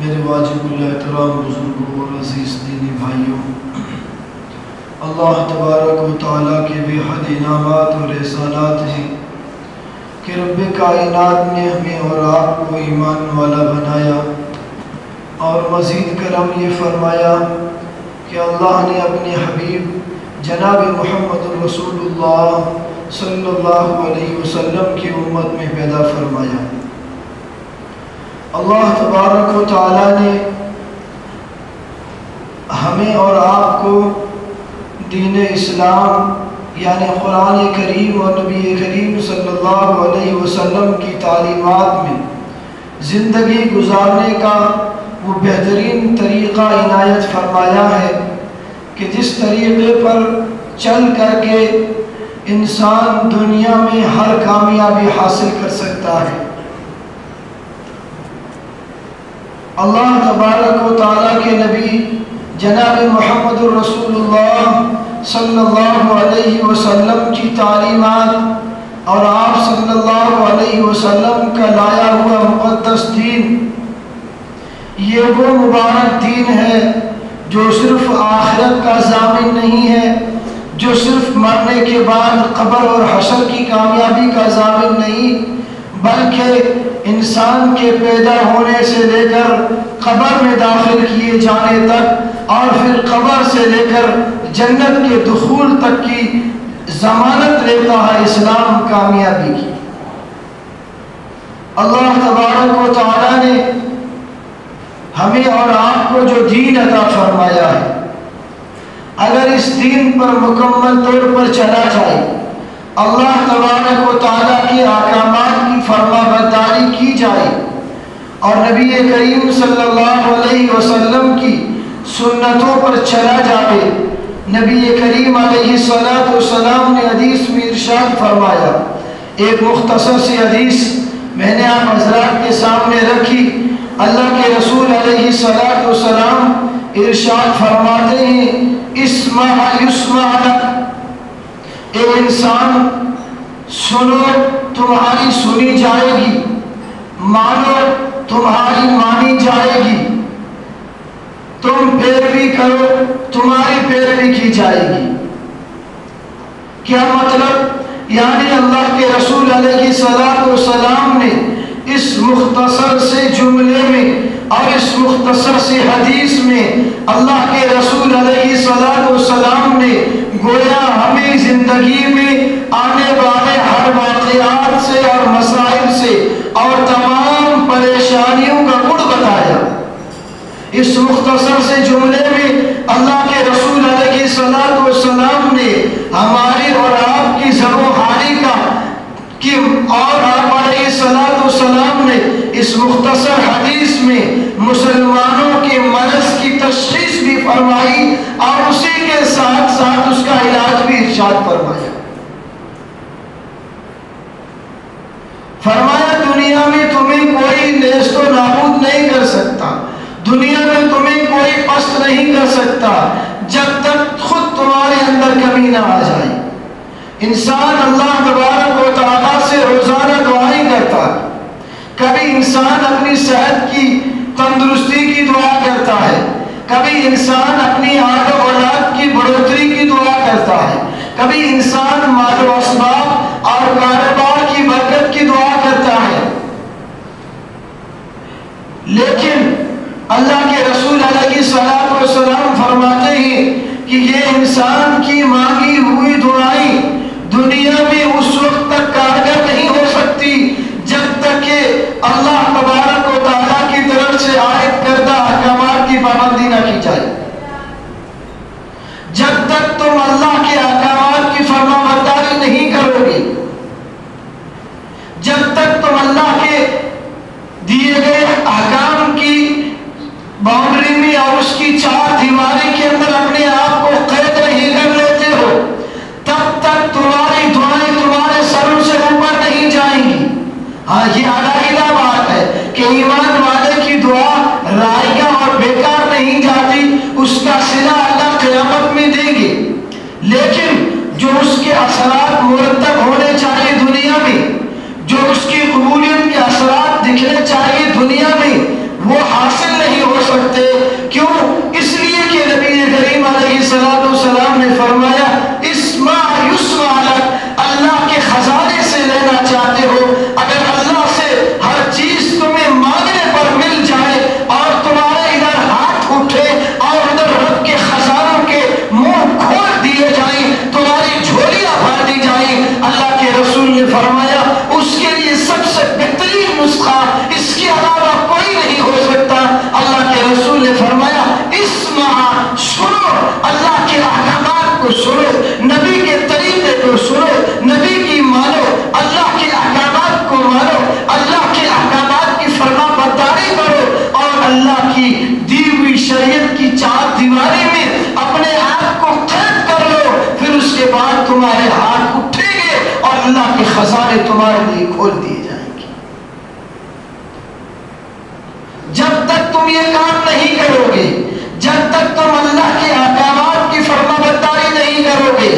میرے واجب الاحترام بزرگوں اور عزیز دینی بھائیوں، اللہ تبارک و تعالیٰ کے بے حد انعامات اور احسانات ہیں کہ رب کائنات نے ہمیں اور آپ کو ایمان والا بنایا، اور مزید کرم یہ فرمایا کہ اللہ نے اپنے حبیب جناب محمد رسول اللہ صلی اللہ علیہ وسلم کی امت میں پیدا فرمایا۔ اللہ تبارک و تعالیٰ نے ہمیں اور آپ کو دین اسلام یعنی قرآن کریم اور نبی کریم صلی اللہ علیہ وسلم کی تعلیمات میں زندگی گزارنے کا وہ بہترین طریقہ عنایت فرمایا ہے کہ جس طریقے پر چل کر کے انسان دنیا میں ہر کامیابی حاصل کر سکتا ہے۔ اللہ تبارک و تعالیٰ کے نبی جناب محمد رسول اللہ صلی اللہ علیہ وسلم کی تعلیمات اور آپ صلی اللہ علیہ وسلم کا لایا ہوا مقدس دین، یہ وہ مبارک دین ہے جو صرف آخرت کا ضامن نہیں ہے، جو صرف مرنے کے بعد قبر اور حشر کی کامیابی کا ضامن نہیں، بلکہ انسان کے پیدا ہونے سے لے کر قبر میں داخل کیے جانے تک اور پھر قبر سے لے کر جنت کے دخول تک کی ضمانت لیتا ہے اسلام کامیابی کی۔ اللہ تبارک و تعالیٰ نے ہمیں اور آپ کو جو دین عطا فرمایا ہے، اگر اس دین پر مکمل طور پر چلا جائے، اللہ تبارک و تعالیٰ کے احکامات کی فرما برداری کی جائے اور نبی کریم صلی اللہ علیہ وسلم کی سنتوں پر چلا جائے، نبی کریم علیہ السلام نے حدیث میں ارشاد فرمایا، ایک مختصر سی حدیث میں نے آپ حضرات کے سامنے رکھی۔ اللہ کے رسول علیہ السلام ارشاد فرماتے ہیں، اسمع یسمع لک، اے انسان سنو تمہاری سنی جائے گی، مانو تمہاری مانی جائے گی، تم پیروی کرو تمہاری پیروی کی جائے گی۔ کیا مطلب؟ یعنی اللہ کے رسول علیہ السلام نے اس مختصر سے جملے میں اور اس مختصر سے حدیث میں اللہ کے رسول علیہ السلام نے گویا ہمیں زندگی میں آنے والے ہر واقعات سے اور مسائل سے اور تمام پریشانیوں کا گڑ بتایا۔ اس مختصر سے جملے میں اللہ کے رسول علیہ السلام نے ہماری اور آپ کی زبان حالی کا اور آپ علیہ السلام نے اس مختصر حدیث میں مسلمانوں کے مرض کی تشخیص بھی فرمائی اور اسی کے ساتھ ساتھ اس کا علاج بھی ارشاد فرمایا۔ فرمایا دنیا میں تمہیں کوئی نیست و نابود نہیں کر سکتا، دنیا میں تمہیں کوئی پست نہیں کر سکتا جب تک خود تمہارے اندر کمی نہ آ جائے۔ انسان اللہ تبارک و تعالیٰ سے روزانہ دعائیں کرتا ہے، کبھی انسان اپنی صحت کی تندرستی کی دعا کرتا ہے، کبھی انسان اپنی آل و اولاد کی بڑھوتری کی دعا کرتا ہے، کبھی انسان مال و اسباب اور کاروبار کی برکت کی دعا کرتا ہے، لیکن اللہ کے رسول علیہ السلام فرماتے ہیں کہ یہ انسان کی مانگی ہوئی دعائیں دنیا میں اس وقت تک کارگر نہیں ہو سکتی جب تک کہ اللہ تبارک و تعالیٰ کی طرف سے عائد کردہ احکامات کی پابندی نہ کی جائے۔ جب تک تم اللہ کے احکامات کی فرما برداری نہیں کرو گے، جب تک تم اللہ کے دیے گئے احکام کی باؤنڈری میں اور اس کی چار دیواری کے اندر اپنے آپ کو قید نہیں کر لیتے ہو، تب تک تمہاری دعائیں تمہارے سر اللہ کی دی ہوئی شریعت کی چار دیواری میں اپنے آپ کو قید کر لو، پھر اس کے بعد تمہارے ہاتھ اٹھیں گے اور اللہ کے خزانے تمہارے لیے کھول دیے جائیں گے۔ جب تک تم یہ کام نہیں کرو گے، جب تک تم اللہ کے احکامات کی فرما برداری نہیں کرو گے،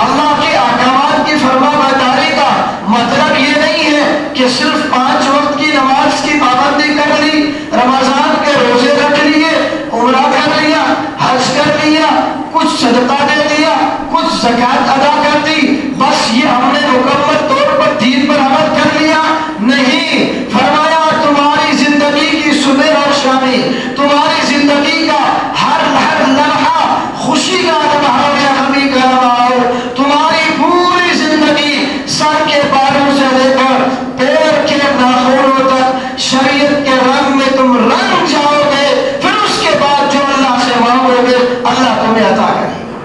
اللہ کے احکامات کی فرما برداری کا مطلب یہ نہیں ہے کہ صرف 5 وقت کی نماز کی پابندی کر لی، رمضان کے روزے رکھ لیے، عمرہ کر لیا، حج کر لیا، کچھ صدقہ دے دیا، کچھ زکوٰۃ ادا کر دی، بس یہ ہم نے مکمل طور پر دین پر عمل کر لیا۔ نہیں، فرمایا تمہاری زندگی کی صبح اور شامی، تمہاری زندگی کا ہر لمحہ خوشی کا لمحہ یا غمی کا لمحہ ہو، تمہاری پوری زندگی سر کے بالوں سے لے کر پیر کے ناخنوں تک شریعت کے رنگ میں تم رنگ جاؤ گے، پھر اس کے بعد جو اللہ سے مانگو گے اللہ تمہیں عطا کرے گا۔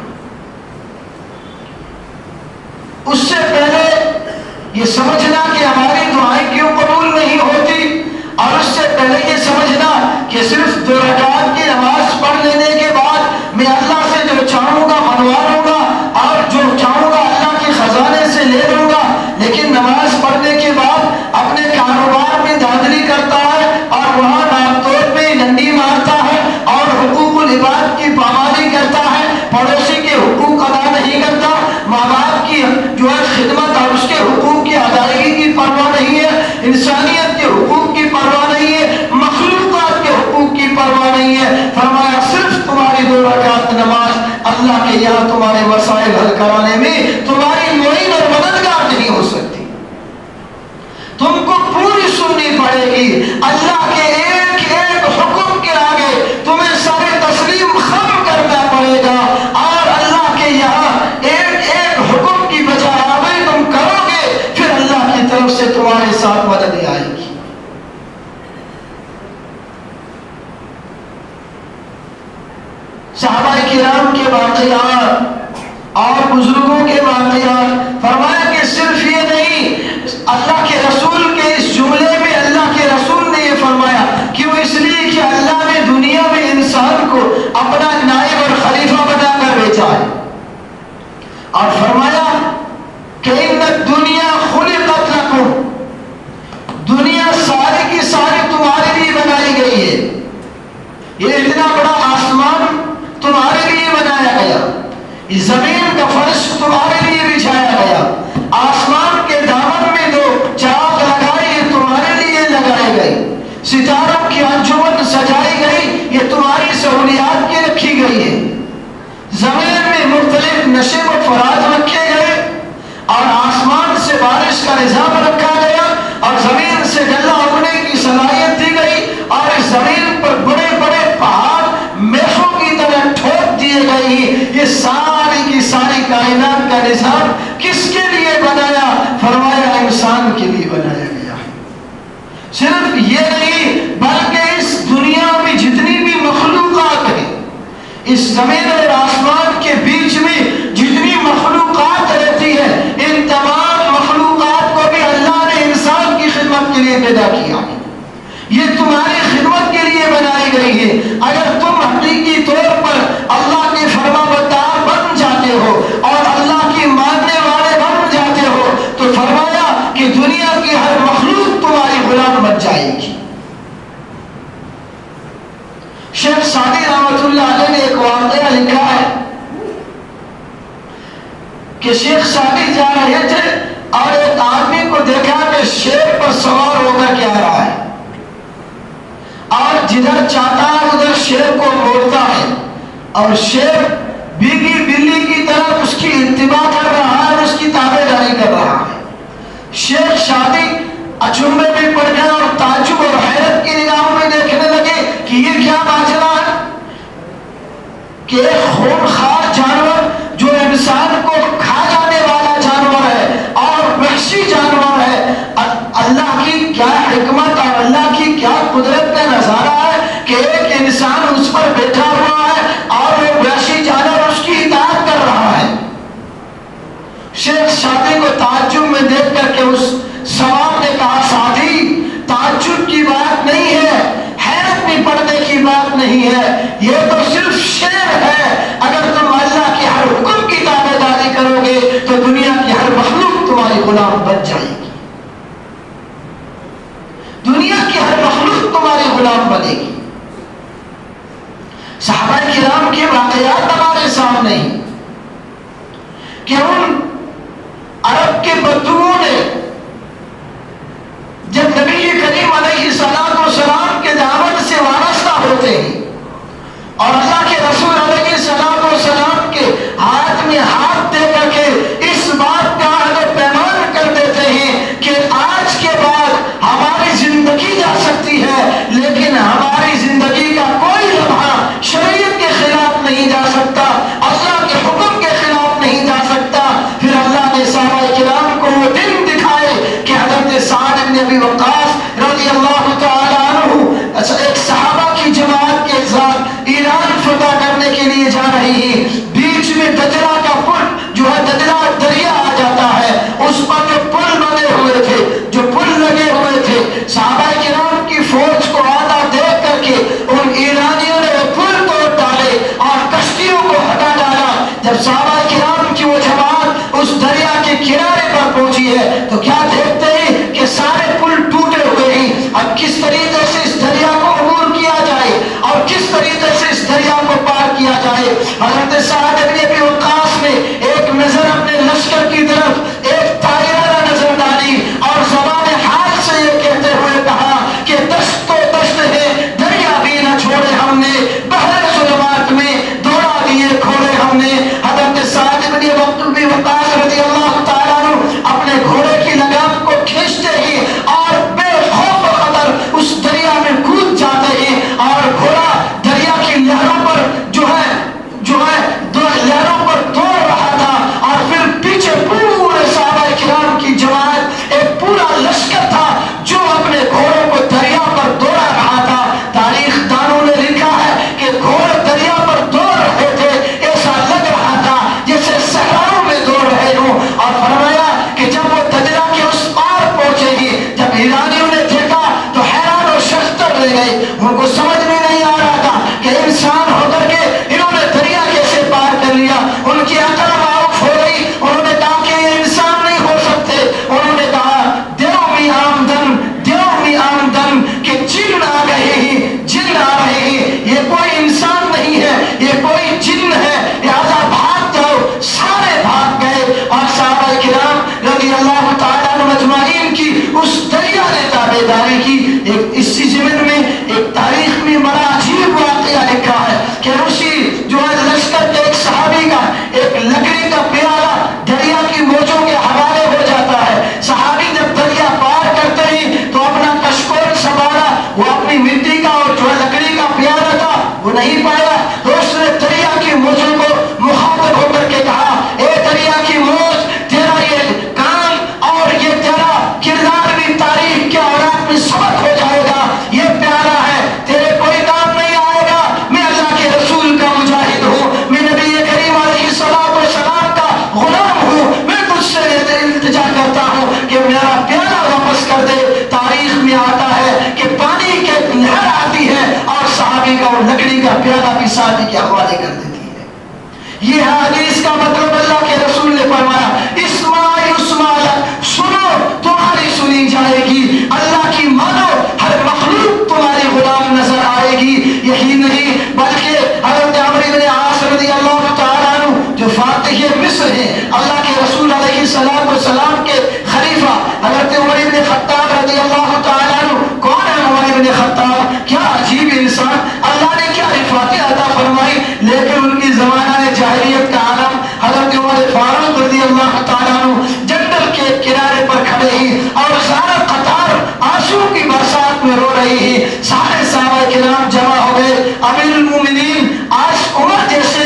اس سے پہلے یہ سمجھنا کہ ہماری دعائیں کیوں قبول نہیں ہوتی، اور اس سے پہلے یہ سمجھنا کہ صرف 2 رکعت کی نماز پڑھ لینے کے بعد میں اللہ سے جو چاہوں گا منوا لوں گا اور جو چاہوں گا اللہ کے خزانے سے لے لوں گا، لیکن نماز پڑھنے کے بعد اپنے کاروبار میں دھاندلی کرتا ہے اور وہاں نام طور پہ ڈنڈی مارتا ہے اور حقوق العباد کی پامالی کرتا ہے، پڑوسی کے حقوق ادا نہیں کرتا، ماں باپ کی جو ہے خدمت اور اس کے حقوق کی ادائیگی کی پرواہ نہیں ہے، انسانیت کے حقوق کی پرواہ نہیں ہے، مخلوقات کے حقوق کی پرواہ نہیں ہے۔ فرمایا صرف تمہاری 2 رکعت نماز اللہ کے یہاں تمہارے مسائل حل کرانے میں تمہاری معین اور مددگار نہیں ہو سکتی، تم کو پوری سننی پڑے گی، اللہ کے ایک ایک حکم کے آگے تمہیں سارے تسلیم خم کرنا پڑے گا، اور اللہ کے یہاں ایک ایک حکم کی بجائے عمل تم کرو گے، پھر اللہ کی طرف سے تمہارے ساتھ مدد آئے گی۔ صحابہ کرام کے واقعات اور بزرگوں کے واقعات، فرمایا کہ صرف یہ نہیں، اللہ کے رسول کے اس جملے میں اللہ کے رسول نے یہ فرمایا، کیوں؟ اس لیے کہ اللہ نے دنیا میں انسان کو اپنا نائب اور خلیفہ بنا کر بھیجا ہے، اور فرمایا کہ ان الدنیا خلقت لکم، دنیا ساری کی ساری تمہارے لیے بنائی گئی ہے، یہ اتنا بڑا آسمان تمہارے لیے بنایا گیا، اس زمین کا فرش تمہارے لیے بچھایا گیا، آسمان کے دامن میں 2 چراغ لگائے یہ تمہارے لیے لگائے گئے، ستاروں کی انجمن سجائی گئی یہ تمہاری سہولیات کی رکھی گئی ہے، زمین میں مختلف نشے و فراز رکھے گئے، اور آسمان سے بارش کا نظام رکھا گیا، اور زمین سے غلہ اگنے کی صلاحیت دی گئی، اور اس زمین پر بڑے بڑے پہاڑ میخوں کی طرح ٹھوک دیے گئے۔ یہ ساری کی ساری کائنات کا نظام کس کے لیے بنایا؟ فرمایا انسان کے لیے بنایا گیا۔ صرف یہ نہیں بلکہ اس دنیا میں جتنی بھی مخلوقات ہیں، اس زمین اور آسمان کے بیچ میں جتنی مخلوقات رہتی ہے، ان تمام مخلوقات کو بھی اللہ نے انسان کی خدمت کے لیے پیدا کیا، یہ تمہاری خدمت کے لیے بنائی گئی ہے۔ اگر تم حقیقی طور پر اللہ کے فرما بردار بن جاتے ہو اور اللہ کی ماننے والے بن جاتے ہو تو فرمایا کہ دنیا کی ہر مخلوق تمہاری غلام بن جائے گی۔ شیخ سعدی رحمۃ اللہ علیہ نے ایک واقعہ لکھا ہے کہ شیخ سعدی جا رہے تھے اور ایک آدمی کو دیکھا کہ شیر پر سوار ہو کر کے آ رہا ہے، اور جدھر چاہتا ہے ادھر شیر کو موڑتا ہے، اور شیر بیگی بلی کی طرح اس کی اتباع کر رہا ہے اور اس کی تابع داری کر رہا ہے۔ شیخ سعدی اچنبے میں پڑ گئے اور تعجب اور حیرت کی نگاہوں میں دیکھنے لگے کہ یہ کیا ماجرا ہے کہ ایک خونخوار جانور جو انسان کو کھا جانے والا جانور ہے اور وحشی جانور ہے، اللہ کی کیا حکمت اور اللہ کی کیا قدرت کا نظارہ ہے کہ ایک انسان اس پر بیٹھا ہوا ہے اور وہ وحشی جانور اس کی اطاعت کر رہا ہے۔ شیخ سعدی کو تعجب میں دیکھ کر کے اس سوار نے کہا، سعدی تعجب کی بات نہیں ہے، حیرت میں پڑنے نہیں ہے، یہ تو صرف شعر ہے۔ اگر تم اللہ کے ہر حکم کی تابعداری کرو گے تو دنیا کی ہر مخلوق تمہاری غلام بن جائے گی، دنیا کی ہر مخلوق تمہاری غلام بنے گی۔ صحابہ کرام کے واقعات ہمارے سامنے ہیں کہ ان عرب کے بدوؤں نے جب نبی کریم علیہ السلام کے دعوت سے وابستہ ہوتے ہیں اور اللہ کے رسول علیہ السلام کے ہاتھ میں ہاتھ دے کر کے اس بات کا عہد و پیمان کر دیتے ہیں کہ آج کے بعد ہماری زندگی جا سکتی ہے لیکن ہماری زندگی کا کوئی لمحہ شریعت کے خلاف نہیں جا سکتا، اللہ کے حکم کے خلاف نہیں جا سکتا، پھر اللہ نے صحابہ کرام کو وہ دن دکھائے کہ حضرت سعد بن ابی وقاص رضی اللہ تعالی عنہ ایک صحابہ کی جماعت کے ساتھ ایران فتح کرنے کے لیے جا رہی ہیں، بیچ میں دجلہ کا پل جو ہے دجلہ دریا آ جاتا ہے، اس پر جو پل بنے ہوئے تھے، جو پل لگے ہوئے تھے، صحابہ کرام کی فوج کو آتا دیکھ کر کے ان ایرانیوں نے وہ پل توڑ ڈالے اور کشتیوں کو ہٹا ڈالا۔ جب صحابہ کرام کی وہ جماعت اس دریا کے کنارے پر پہنچی ہے تو کیا دیکھتے ہیں کہ سارے پل ٹوٹے ہوئے ہیں۔ اب کس طریقے سے اس دریا کو عبور کیا جائے اور کس طریقے سے اس دریا کو پار کیا جائے؟ حضرت سعد بن ابی وقاص نے ایک نظر اپنے لشکر کی طرف ایک طائرہ نظر ڈالی اور زبان حال سے یہ کہتے ہوئے کہا کہ دشت تو دشت ہے، دریا بھی نہ چھوڑے ہم نے، بحر ظلمات میں دوڑا دیے کھوڑے ہم نے۔ حضرت سعد بن ابی وقاص رضی اللہ تعالیٰ عنہ اپنے گھوڑے کی لگام کو کھینچتے ہی اور بے خوف و خطر اس دریا میں کود جاتے ہیں اور گھوڑا دریا کی لہروں پر جو ہے لہروں پر دوڑ رہا تھا اور پھر پیچھے پورے صحابہ کرام کی جماعت ایک پورا لشکر تھا جو اپنے گھوڑوں کو دریا پر دوڑا رہا تھا۔ تاریخ دانوں نے لکھا ہے کہ گھوڑے دریا پر دوڑ رہے تھے، ایسا لگ رہا تھا جیسے صحراؤں میں دوڑ رہے ہوں، اور فرمایا کہ جب وہ دجلہ کے اس پار پہنچے گی، جب ایرانیوں نے دیکھا تو حیران و ششدر رہ گئے، ان کو سمجھ میں نہیں آ رہا تھا کہ انسان ہو کر کے انہوں نے دریا کیسے پار کر لیا۔ ان کی عقل معاف ہو گئی، انہوں نے کہا کہ یہ انسان نہیں ہو سکتے، انہوں نے کہا دیو می آمدن کہ جن آ رہے ہیں، جن آ رہے ہیں، یہ کوئی انسان نہیں ہے، یہ کوئی جن ہے، لہذا بھاگ جاؤ۔ سارے بھاگ گئے اور صحابہ کرام رضی اللہ تعالیٰ عنہ مجمعین کی اس دریا نے تابعداری کی۔ اسی ضمن میں ایک تاریخ میں بڑا عجیب واقعہ لکھا ہے کہ اسی جو ہے لشکر کے ایک صحابی کا ایک لکڑی کا پیالہ دریا کی موجوں کے حوالے ہو جاتا ہے۔ صحابی جب دریا پار کرتے ہیں تو اپنا کشکول سنبھالا، وہ اپنی مٹی کا اور جو لکڑی کا پیالہ تھا وہ نہیں پایا، تو اس نے دریا کی موجوں کو مخاطب ہو کر کے کہا، اے دریا کی موج، تیرا یہ کام اور یہ تیرا کردار بھی تاریخ کے اوراق میں سبق ہو جائے گا، یہ پیالہ ہے، تیرے کوئی کام نہیں آئے گا، میں اللہ کے رسول کا مجاہد ہوں، میں نبی کریم علیہ السلام کا غلام ہوں، میں تجھ سے التجا کرتا ہوں کہ میرا پیالہ واپس کر دے۔ تاریخ میں آتا ہے کہ پانی کے نہر آتی ہے اور صحابی کا وہ لکڑی کا پیالہ بھی صحابی کے حوالے کر دیتی ہے۔ یہ حدیث کا مطلب اللہ کے رسول نے فرمایا، سنو تمہاری سنی جائے گی، اللہ کی مانو ہر مخلوق تمہاری غلام نظر آئے گی۔ یہی نہیں بلکہ حضرت عمرو بن عاص رضی اللہ تعالیٰ عنہ جو فاتح مصر ہیں، اللہ کے رسول علیہ السلام کے خلیفہ حضرت عمر بن خطاب رضی اللہ تعالیٰ عنہ، کون ہے عمر بن خطاب؟ کیا عجیب انسان، اللہ نے کیا رفاقت عطا فرمائی، لیکن ان کی زمانہ جاہلیت کا عالم حضرت عمر فاروق رضی اللہ تعالیٰ عنہ جنگل کے کنارے پر کھڑے ہیں اور سارا قطار آنسو کی برسات میں رو رہی ہے۔ سارے صحابہ کرام جمع ہو گئے۔ امیر المومنین آج عمر جیسے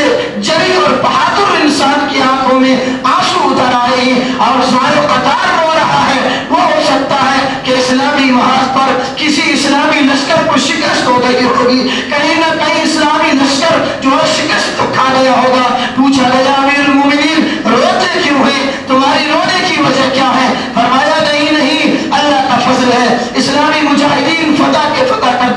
جری اور بہادر انسان کی آنکھوں میں آنسو اتر آئے ہیں اور سارے قطار رو رہا ہے۔ وہ ہو سکتا ہے کہ اسلامی محاذ پر کسی اسلامی لشکر کو شکست ہو گئی ہوگی، کہیں نہ کہیں اسلامی لشکر جو ہے شکست کھا گیا ہوگا۔ پوچھا گیا امیر المومنین روتے کیوں ہیں، تمہاری رونے کی وجہ کیا ہے؟ فرمایا نہیں اللہ کا فضل ہے، اسلامی مجاہدین فتح کے فتح کرتے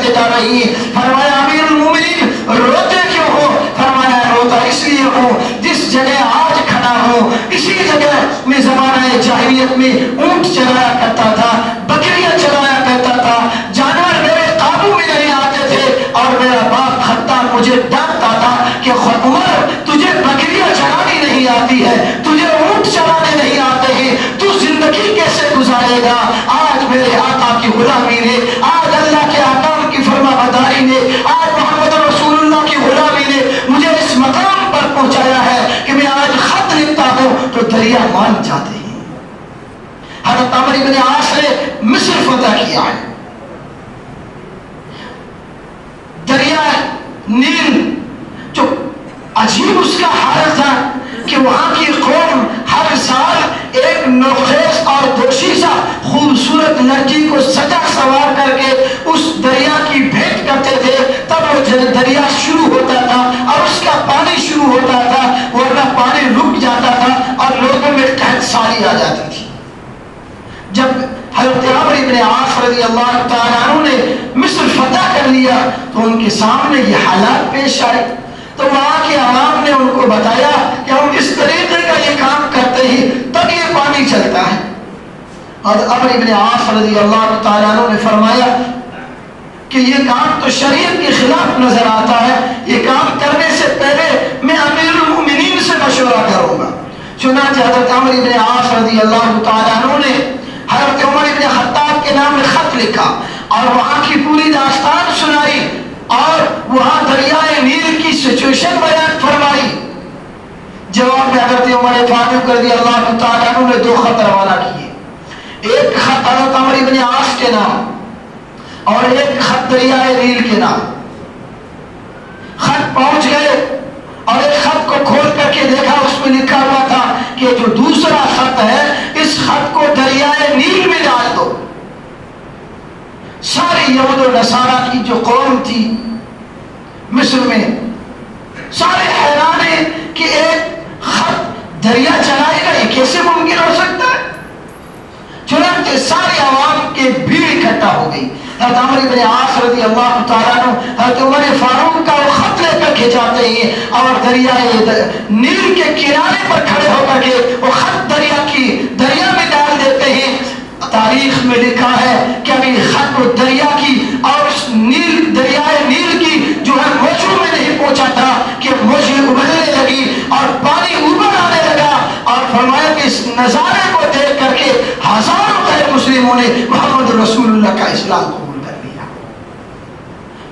جاہلیت میں اونٹ چلایا کرتا تھا، بکریاں چلایا کرتا تھا، جانور میرے قابو میں نہیں آتے تھے، اور میرا باپ خطاب مجھے ڈانٹتا تھا کہ عمر تجھے بکریاں چلانی نہیں آتی ہے، تجھے اونٹ چلانے نہیں آتے ہیں، تو زندگی کیسے گزارے گا؟ آج میرے آقا کی غلامی نے، آج اللہ کے احکام کی فرما برداری نے، آج محمد رسول اللہ کی غلامی نے مجھے اس مقام پر پہنچایا ہے کہ میں آج خط لکھتا ہوں تو دریا مان جاتے ہیں۔ حضرت عمرو بن عاص نے مصر فتح کیا ہے، دریا نیل جو عجیب اس کا حال تھا کہ وہاں کی قوم ہر سال ایک نوخیز اور دوشیزہ خوبصورت لڑکی کو سجا سوار کر کے اس دریا کی بھیٹ کرتے تھے، تب وہ دریا شروع ہوتا تھا اور اس کا پانی شروع ہوتا تھا، ورنہ پانی رک جاتا تھا اور لوگوں میں قحط سالی آ جاتی تھی۔ جب حضرت عمرو بن عاص رضی اللہ تعالیٰ عنہ نے مصر فتح کر لیا تو ان کے سامنے یہ حالات پیش آئے، تو وہاں کے عوام نے ان کو بتایا کہ ہم اس طریقے کا یہ کام کرتے ہیں تب یہ پانی چلتا ہے۔ اور عمرو بن عاص رضی اللہ تعالیٰ عنہ نے فرمایا کہ یہ کام تو شریعت کے خلاف نظر آتا ہے، یہ کام کرنے سے پہلے میں امیر المؤمنین سے مشورہ کروں گا۔ چنانچہ حضرت عمرو بن عاص رضی اللہ تعالیٰ عنہ نے حضرت عمر بن خطاب کے نام میں خط لکھا اور وہاں کی پوری داستان سنائی اور وہاں دریائے نیل کی سچویشن بیان فرمائی۔ جواب میں حضرت عمر فاروق رضی اللہ تعالیٰ عنہ نے 2 خط روانہ کیے، ایک خط حضرت عمرو بن عاص کے نام اور ایک خط دریائے نیل کے نام۔ خط پہنچ گئے اور ایک خط کو کھول کر کے دیکھا، اس میں لکھا ہوا تھا کہ جو دوسرا خط ہے اس خط کو دریائے نیل میں ڈال دو۔ ساری یہود و نصارہ کی جو قوم تھی مصر میں سارے حیران ہیں کہ ایک خط دریا چلائے گا، یہ کیسے ممکن ہو سکتا ہے؟ چنانچہ سارے عوام کے بھیڑ اکٹھا ہو گئی۔ حضرت عمرو بن عاص رضی اللہ تعالیٰ عنہ حضرت عمر فاروق کا وہ خط لے کر کے جاتے ہیں اور دریائے نیل کے کنارے پر کھڑے ہو کر کے وہ خط دریا میں ڈال دیتے ہیں۔ تاریخ میں لکھا ہے کہ ابھی خط کو دریا کی اور اس دریائے نیل کی جو ہے موجوں میں نہیں پہنچا تھا کہ موجیں ابلنے لگی اور پانی اوپر آنے لگا، اور فرمایا کہ اس نظارے کو دیکھ کر کے ہزاروں غیر مسلموں نے محمد رسول اللہ کا اسلام قبول کر لیا۔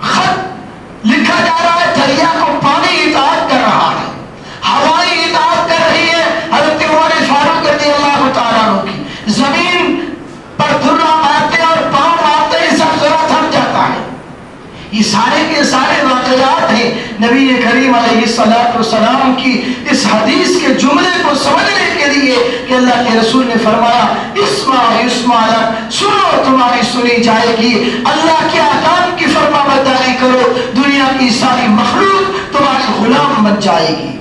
خط لکھا جا رہا ہے، دریا کو پانی اطاعت کر رہا ہے، ہوائیں اطاعت کر رہی ہے حضرت عمر فاروق رضی اللہ تعالیٰ عنہ کی۔ زمین پر دھرا مارتے اور پاؤں مارتے ہی سب ذرا تھم جاتا ہے۔ یہ سارے کے سارے واقعات ہیں نبی کریم علیہ السلام کی اس حدیث کے جملے کو سمجھنے کے لیے کہ اللہ کے رسول نے فرمایا اسمع یسمع لک، سنو تمہاری سنی جائے گی، اللہ کے احکام کی فرما برداری کرو، دنیا کی ساری مخلوق تمہاری غلام بن جائے گی۔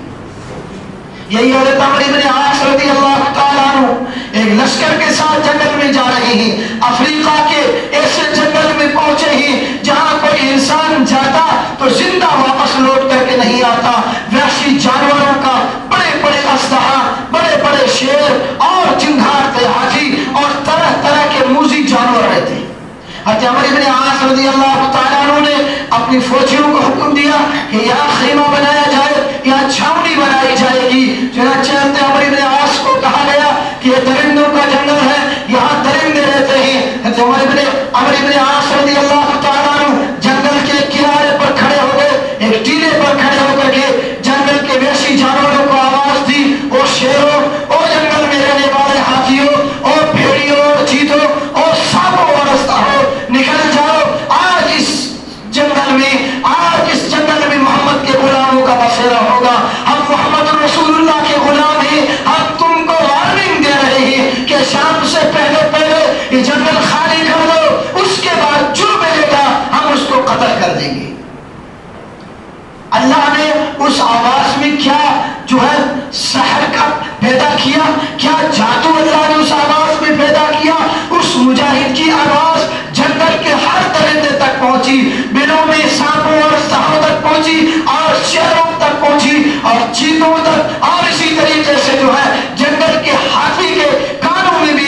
یہی حضرت عمرو بن عاص رضی اللہ تعالیٰ عنہ ایک لشکر کے ساتھ جنگل میں جا رہے ہیں، افریقہ کے ایسے جنگل میں پہنچے ہیں جہاں کوئی انسان جاتا تو زندہ واپس لوٹ کر کے نہیں آتا، وحشی جانوروں کا بڑے بڑے اژدہا، بڑے بڑے شیر اور چنگھاڑ حاجی اور طرح طرح کے موذی جانور رہتے ہیں۔ حضرت عمرو بن عاص رضی اللہ تعالیٰ عنہ نے اپنی فوجیوں کو حکم دیا کہ یہاں خیمہ بنایا جائے، یہاں چھاؤنی بنائی جائے گی۔ چنانچہ حضرت عمرو بن عاص کو کہا گیا کہ یہ درندوں کا جنگل ہے، یہاں درندے رہتے ہیں۔ حضرت عمرو بن عاص رضی اللہ تعالیٰ عنہ جنگل کے کنارے پر کھڑے ہو گئے، ایک ٹیلے پر کھڑے ہو کر کے جنگل کے وحشی جانوروں کو آواز دی، او شیروں، او جنگل میں رہنے والے ہاتھیوں، او بھیڑیوں اور چیتوں، او سانپوں اور اژدہوں، نکل جاؤ، آج اس جنگل میں محمد کے غلاموں کا بسیرا ہوگا، ہم محمد رسول اللہ کے غلام ہیں، ہم تم کو وارننگ دے رہے ہیں کہ شام سے پہلے یہ جنگل خالی کر دو، اس کے بعد جو ملے گا ہم اس کو قتل کر دیں گے۔ اللہ نے اس آواز میں کیا جو ہے سحر کا پیدا کیا، کیا جادو اللہ نے اس آواز میں پیدا کیا۔ اس مجاہد کی آواز جنگل کے ہر درندے تک پہنچی، بلوں میں سانپوں اور اژدہوں تک پہنچی اور شیروں تک پہنچی اور چیتوں تک، اور اسی طریقے سے جو ہے جنگل کے ہاتھی کے کانوں میں بھی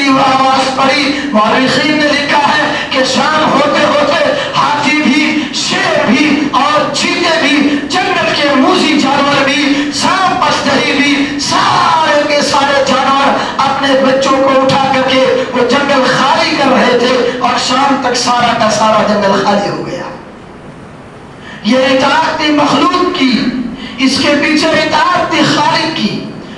سارا کا سارا جنگل خالی ہو گیا. یہ اطاعت تھی مخلوق کی، اس کے پیچھے اطاعت تھی خالق کی.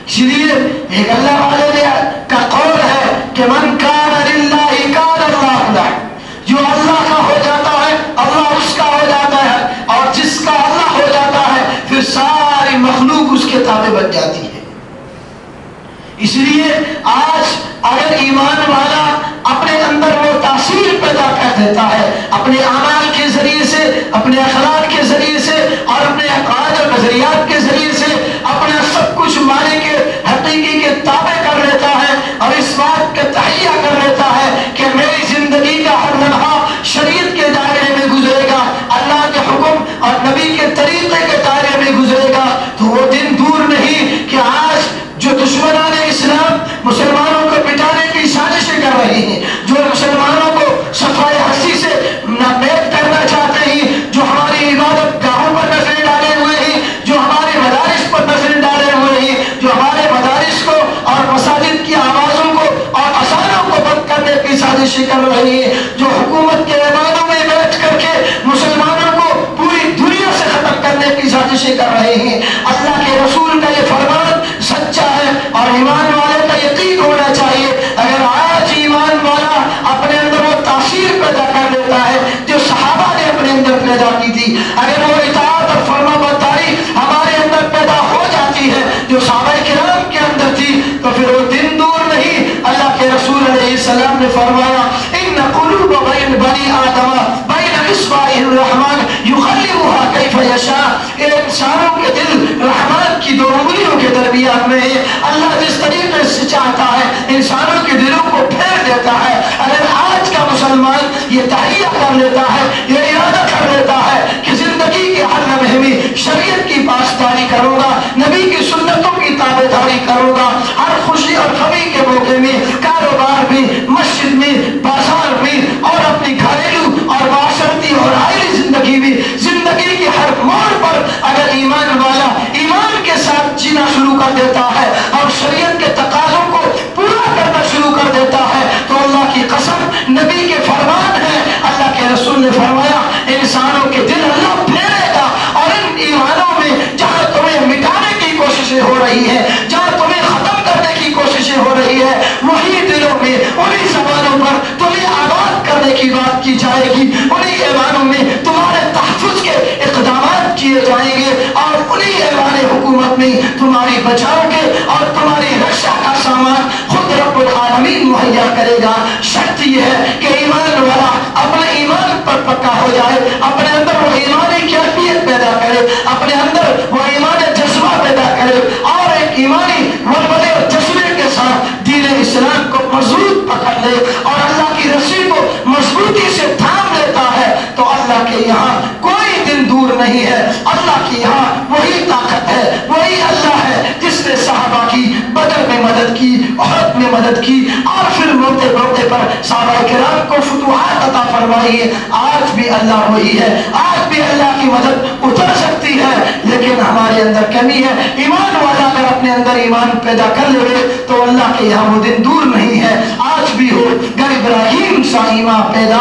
اس لیے ایک اللہ والے کا قول ہے کہ من کان للہ کان اللہ لہ، جو اللہ کا ہو جاتا ہے اللہ اس کا ہو جاتا ہے، اور جس کا اللہ ہو جاتا ہے پھر ساری مخلوق اس کے تابع بن جاتی ہے. اس لیے آج اگر ایمان والا اپنے اندر وہ تاثیر پیدا کر دیتا ہے اپنے اعمال کے ذریعے سے، اپنے اخلاق کے ذریعے سے اور اپنے عقائد اور نظریات کے ذریعے سے اپنا سب کچھ معنی کے حقیقی کے تابع کر لیتا ہے اور اس بات کا تہیہ کر لیتا ہے کہ میری زندگی کا ہر لمحہ شریعت کے دائرے میں گزرے گا، اللہ کے حکم اور نبی کے طریقے کے دائرے میں گزرے گا، تو وہ دن دور نہیں کہ آج جو دشمنان اسلام مسلمانوں کو مٹانے کی سازشیں کر رہی ہیں، جو مسلمانوں کو صفائے ہستی سے ناپید کرنا چاہتے ہیں، جو ہماری عبادت گاہوں پر نظریں ڈالے ہوئے ہیں، جو ہمارے مدارس پر نظریں ڈالے ہوئے ہیں، جو ہمارے مدارس کو اور مساجد کی آوازوں کو اور اذانوں کو بند کرنے کی سازشیں کر رہے ہیں، جو حکومت کے ایوانوں میں بیٹھ کر کے مسلمانوں کو پوری دنیا سے ختم کرنے کی سازشیں کر رہے ہیں. اللہ کے رسول کا یہ فرمان سچا ہے اور ایمان والے کا یقین ہونا چاہیے. اگر آج ایمان والا اپنے اندر وہ تاثیر پیدا کر لیتا ہے جو صحابہ نے اپنے اندر پیدا کی تھی، اگر وہ اطاعت اور فرما برداری ہمارے اندر پیدا ہو جاتی ہے جو صحابہ کرام کے اندر تھی، تو پھر وہ دن دور نہیں. اللہ کے رسول علیہ السلام نے فرمایا ان قلوب بنی آدم بین اصبع الرحمن یقلبها کیف یشاء، انسانوں کے دل رحمان کی دو انگلیوں کے درمیان میں ہے. اللہ جس طریقے سے چاہتا ہے انسانوں کے دلوں کو پھیر دیتا ہے. اگر آج کا مسلمان یہ تہیہ کر لیتا ہے، یہ ارادہ کر لیتا ہے کہ زندگی کے ہر لمحے میں شریعت کی پاسداری کروں گا، نبی کی سنتوں کی تابعداری کروں گا، ہر خوشی اور غمی کے موقع میں کاروبار میں، مسجد میں، بازار میں اور اپنی گھریلو اور معاشرتی اور عائلی زندگی میں، زندگی کے ہر موڑ پر اگر ایمان والا ایمان کے ساتھ جینا شروع کر دیتا ہے اور شریعت کے تقاضوں کو پورا کرنا شروع کر دیتا ہے، تو اللہ کی قسم نبی کے فرمان ہے، اللہ کے رسول نے فرمایا انسانوں کے دل اللہ پھیرے گا اور ان ایمانوں میں جہاں تمہیں مٹانے کی کوششیں ہو رہی ہے، جہاں تمہیں ختم کرنے کی کوششیں ہو رہی ہے، وہی دلوں میں انہی زبانوں پر تمہیں آباد کرنے کی بات کی جائے گی، انہی ایمانوں میں تمہارے تحفظ کے اقدامات کیے جائیں گے اور انہی ایوان حکومت میں تمہاری بچاؤ کے اور تمہاری رکشا کا سامان خود رب العالمین مہیا کرے گا. شرط یہ ہے کہ ایمان والا اپنے ایمان پر پکا ہو جائے، اپنے اندر وہ ایمانی کیفیت پیدا کرے، اپنے اندر وہ ایمان جذبہ پیدا کرے اور ایک ایمانی ولولے اور جذبے کے ساتھ دین اسلام کو مضبوط پکڑ لے اور اللہ کی رسی کو مضبوطی سے تھام لیتا ہے، تو اللہ کے یہاں کوئی دن دور نہیں ہے. اللہ کے یہاں وہی طاقت ہے، وہی اللہ ہے جس نے صحابہ کی بدر میں مدد کی، احد میں مدد کی اور پھر موقع موقع پر صحابہ کرام کو فتوحات عطا فرمائی ہے. آج بھی اللہ وہی ہے، آج بھی اللہ کی مدد اتر سکتی ہے، لیکن ہمارے اندر کمی ہے. ایمان والا اگر اپنے اندر ایمان پیدا کر لے تو اللہ کے یہاں وہ دن دور نہیں ہے. آج بھی ہو گر ابراہیم سا ایمان پیدا،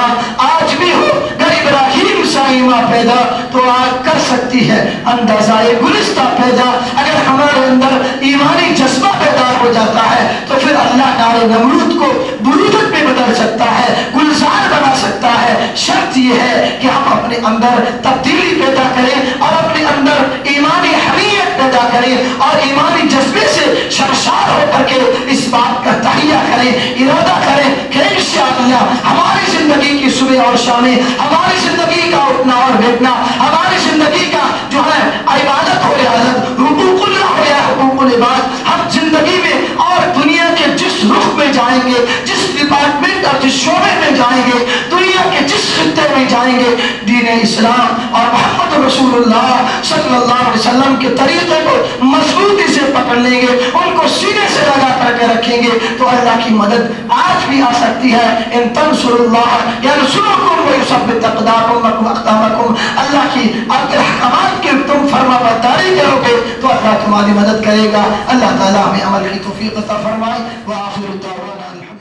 آج بھی ہو گر ابراہیم سا ایمان پیدا، تو آج کر سکتی ہے اندازہ گلستہ پیدا. اگر ہمارے اندر ایمانی جذبہ پیدا ہو جاتا ہے تو پھر اللہ نار نمرود کو برودت میں بدل سکتا ہے، گلزار بنا سکتا ہے. شرط یہ ہے کہ ہم اپنے اندر تبدیلی پیدا کریں اور اپنے اندر ایمانی حمیت پیدا کریں اور ایمانی جذبے سے شرشار ہو کر کے اس بات کا تہیہ کریں، ارادہ کریں کہ انشاءاللہ ہماری زندگی کی صبح اور شامیں، ہماری زندگی کا اٹھنا اور بیٹھنا، ہماری زندگی کا جو ہے عبادت ہو یا عادت، حقوق اللہ ہو یا حقوق العباد، ہم زندگی میں اور دنیا کے جس رخ میں جائیں گے، جس ڈپارٹمنٹ اور جس شعبے میں جائیں گے، دنیا کے جس خطے میں جائیں گے، دین اسلام اور محمد رسول اللہ صلی اللہ علیہ وسلم کے طریقے کو مضبوطی سے پکڑ لیں گے، ان کو سینے سے لگا کر کے رکھیں گے، تو اللہ کی مدد آج بھی آ سکتی ہے. ان تنصروا اللہ ینصرکم ویثبت اقدامکم. اللہ کی احکامات کے تم فرما برداری کرو گے تو اللہ تمہاری مدد کرے گا. اللہ تعالیٰ ہمیں عمل کی توفیق عطا فرمائے. وآخر دعوانا الحمد